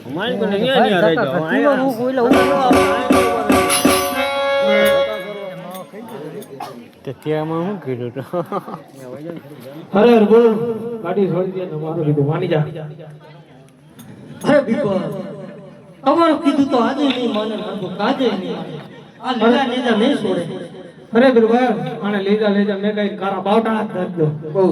મારી કોને અહીંયા નહીં રહી જાવ અહીંયા હું કોઈલા હું તે ત્યાંમાં હું કર્યું તો અરે અરે બોલ ગાડી છોડી દે તમારું કીધું માની જા અરે બીકો તમારું કીધું તો આજે નહીં માને કાજે નહીં આ લીલા લીધા નહીં છોડે અરે બિરબા આને લેજા મેં કઈ કારા બાવટા હાથ ધર દો બહુ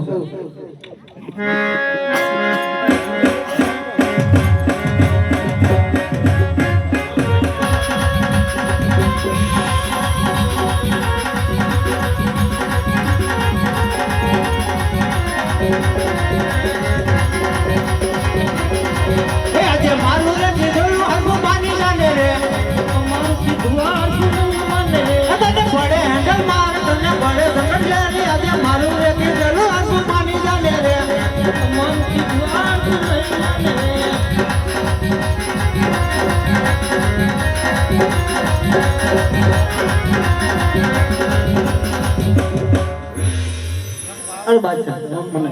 અરે બાદશાહ મને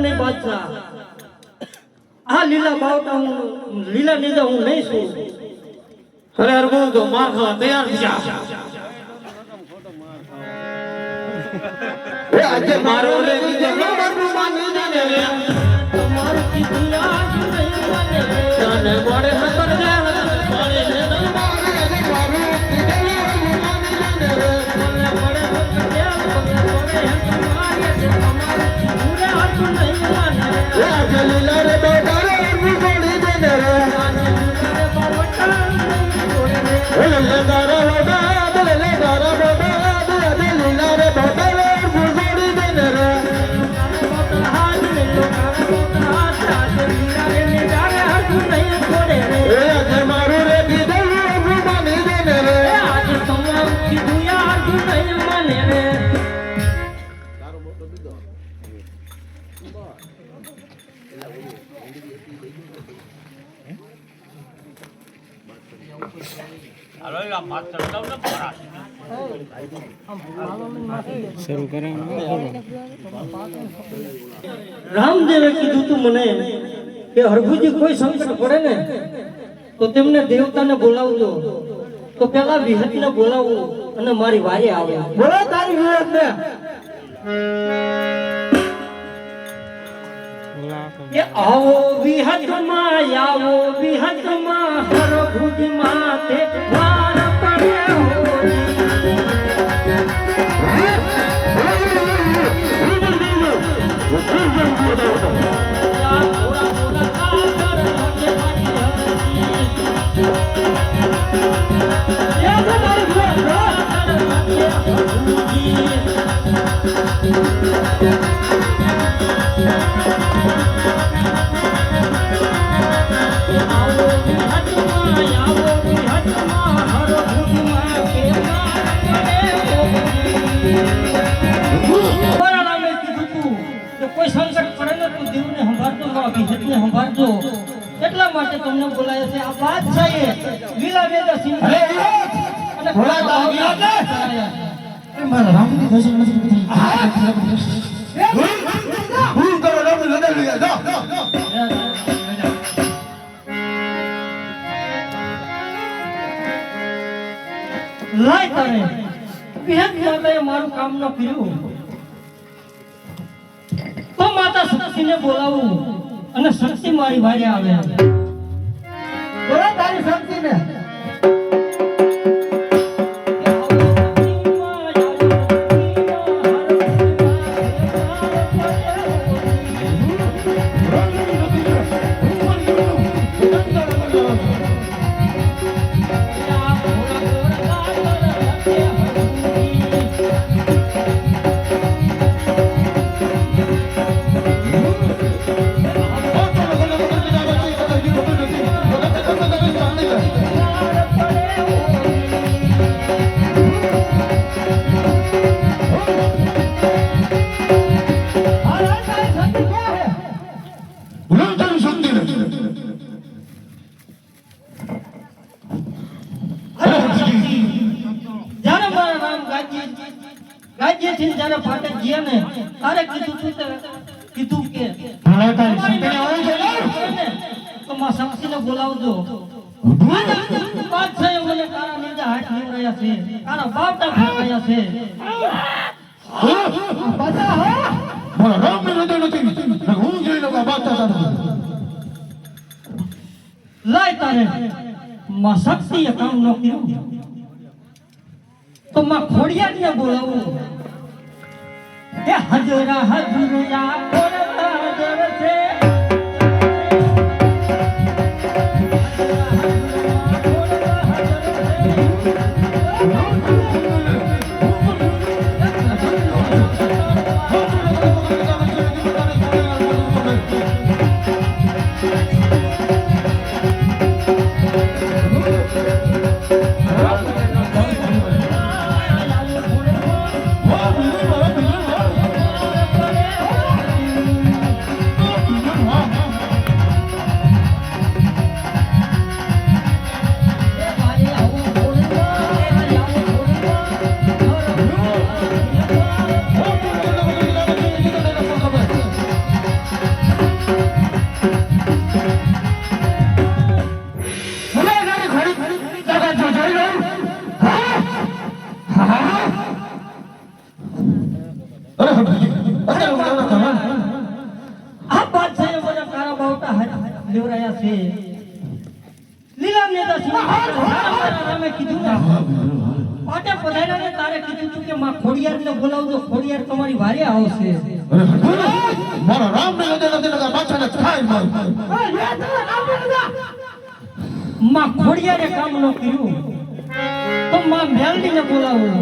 નહીં બાદશાહ આ લીલા બાવટા હું લીલા લીધા હું નહીં છું અરે અરે બોલ તો માર ખાવા તૈયાર થઈ જા એ આજે મારો રે કીધે મારું માની જાને રે તમારું કીધું યાદ નહીં મને તને મોડે ખબર દે મને લીલા રે બેટા રે છોડી દે ને રે લે તારા લોડા લે તારા લોડા લીલા રે બેટા રે છોડી દે ને રે એ આજે મારું રે કીધું માની દે ને રે આજે તમારું કીધું યાદ નહીં મને રે શરૂ કરે રામદેવે કીધું તું મને કે હરભુજી કોઈ સંકટ પડે ને તો તેમને દેવતાને બોલાવજો તો પેલા વિહતને બોલાવું અને મારી વારી આવે બોલો તારી વિરોધ ને કે આવો વિહતમાં આવો વિહતમાં હરભુજ માથે વાર પડ્યો કોઈ સંકટ પડે ને તો દેવને સંભાળજો વિહતને સંભાળજો એટલા માટે તમને બોલાયા છે આ વાત છે લીલા વેદા સિંહ અને ભોળા દાદા એ મારા રામની દર્શન નથી ભૂલ કરો રામ લડા લઈ જા લાય તારે વિહત માતાએ મારું કામ ન કર્યું તો માતા શક્તિને બોલાવું અને શક્તિ મારી વારે આવે બોલા તારી શક્તિને Thank you. ગામ ગાજીથી જ્યારે ફાટક ગયા ને તારે કીધું કે તો માં શક્તિને બોલાવજો બાદશાહે મને તારા નીચે હાથ નીકળ્યા છે તારા બાપના ફેંકાયા છે મારા રામ ને હૃદય નથી હું જોઈ લઉં બાદશાહ લાય તારે માં શક્તિએ કામ ન કર્યું તો માં ખોડિયારને બોલાવું એ હજરા હજરા ખોડતા હાજર છે ખોડિયારને બોલાવજો ખોડિયાર તમારી વારે આવશે મારા રામ ને હૃદય નથી લગા બાદશાહને ખાઈ માર માં ખોડિયારે કામ ન કર્યું તો માં મેલડીને બોલાવો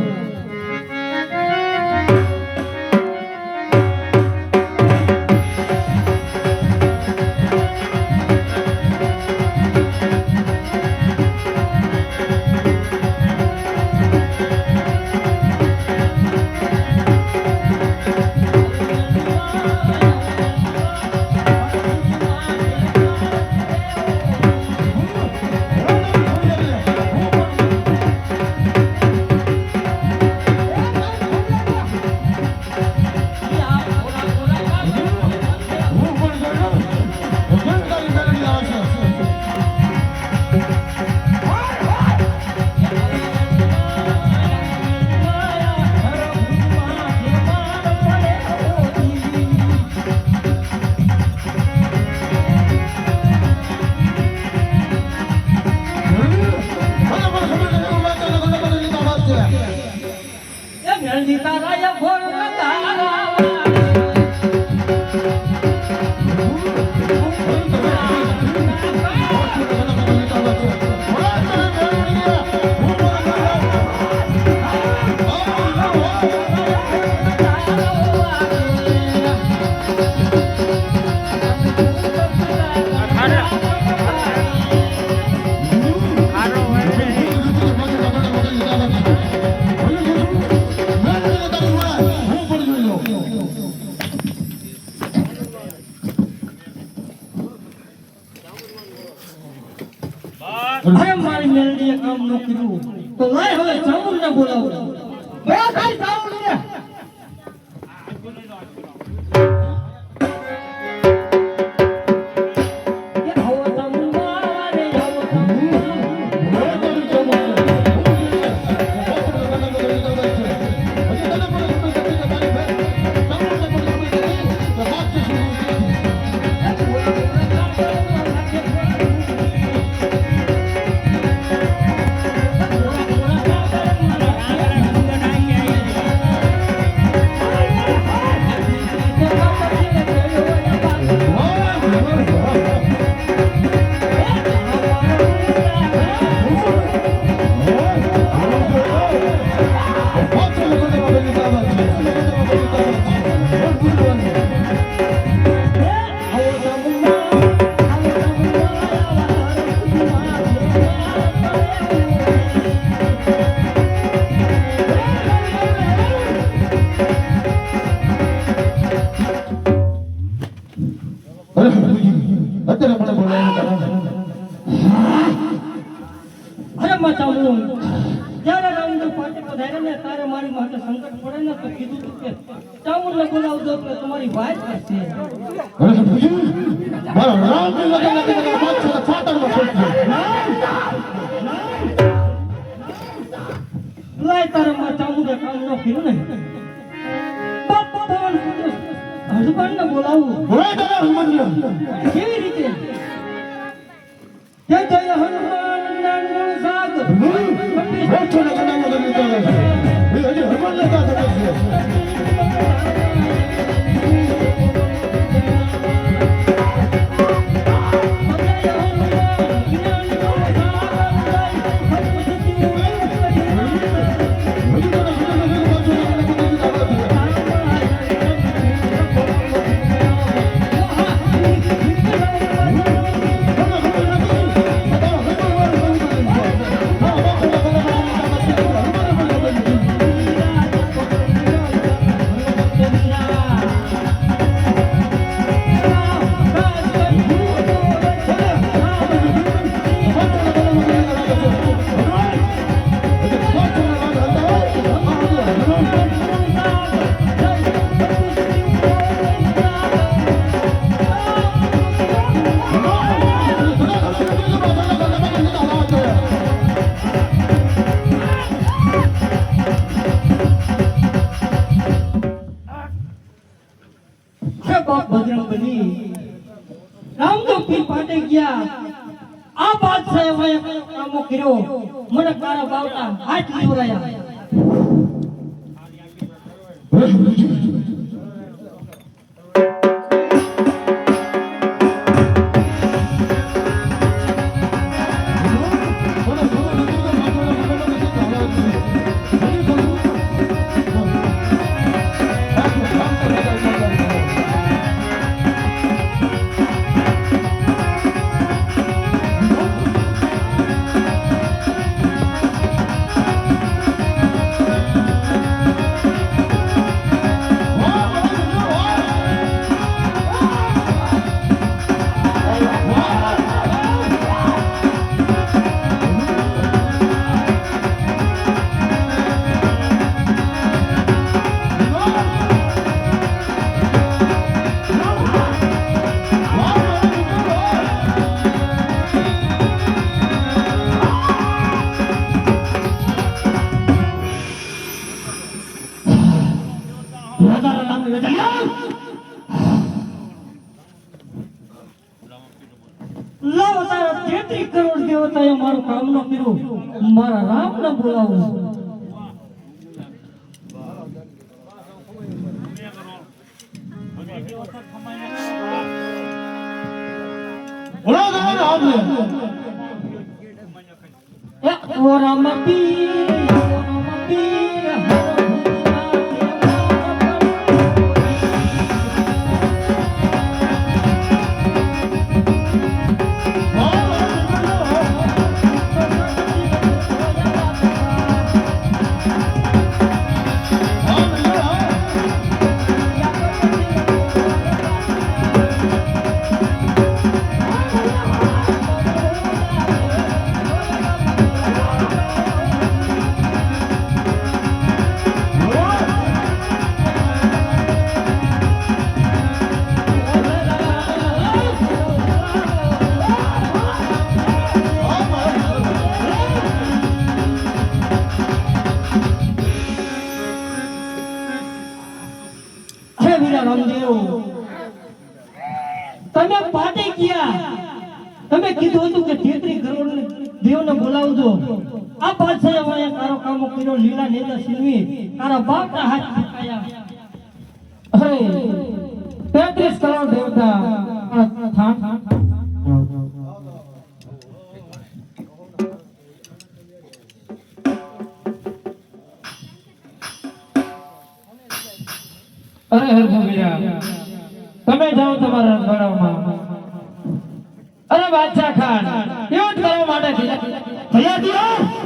અરે મારી મેલડીએ કામ ન કર્યું તો લાય હવે ચામુંડને બોલાવો જ્યારે રામદેવ પાટે પધાર્યા ને તારે મારી માટે સંકટ પડે ને તો કીધું તું કે ચામુંડને બોલાવજો એટલે તમારી વાત કરશે. અરે ભુજી મારા રામ ને લગે માથે ફાટરમાં ફૂટજો. લાય તારે માં ચામુંડે કામ ન કર્યું ને બાપ ભગવાન પુત્ર હનુમાનને બોલાવું. બોલાય તારા હનુમાનને. કેવી રીતે? જય જય હનુમાન જ્ઞાન સાગર ઓછો ને કનામાં ગમી ચાલે છે. એ હજી હનુમાન લેતા શકે છે. રામદેવ પીર પાટે ગયા. આ બાદશાહે વાયા કયો કામો કર્યો મને તારા બાવટા હાથ લીવરાયા. લાવો તારા 33 કરોડ દેવતાએ મારું કામ ન કર્યું મારા રામને બોલાવો. બોલાવો રામને. ઓ રામ પીર રામદેવ તમે પાટે ગયા. તમે કીધું હતું કે 33 કરોડ દેવને બોલાવજો. આ બાદશાહે વાયા કારો કામો કર્યો લીલા નેજા સિંહી તારા બાપના હાથ ફૂંકાયા. અરે 33 કરોડ દેવતા થાન અરે હરભુમિયા તમે જાઓ તમારા રણવાડામાં. અરે બાદશાહ ખાન યુદ્ધ કરવા માટે તૈયાર થયો.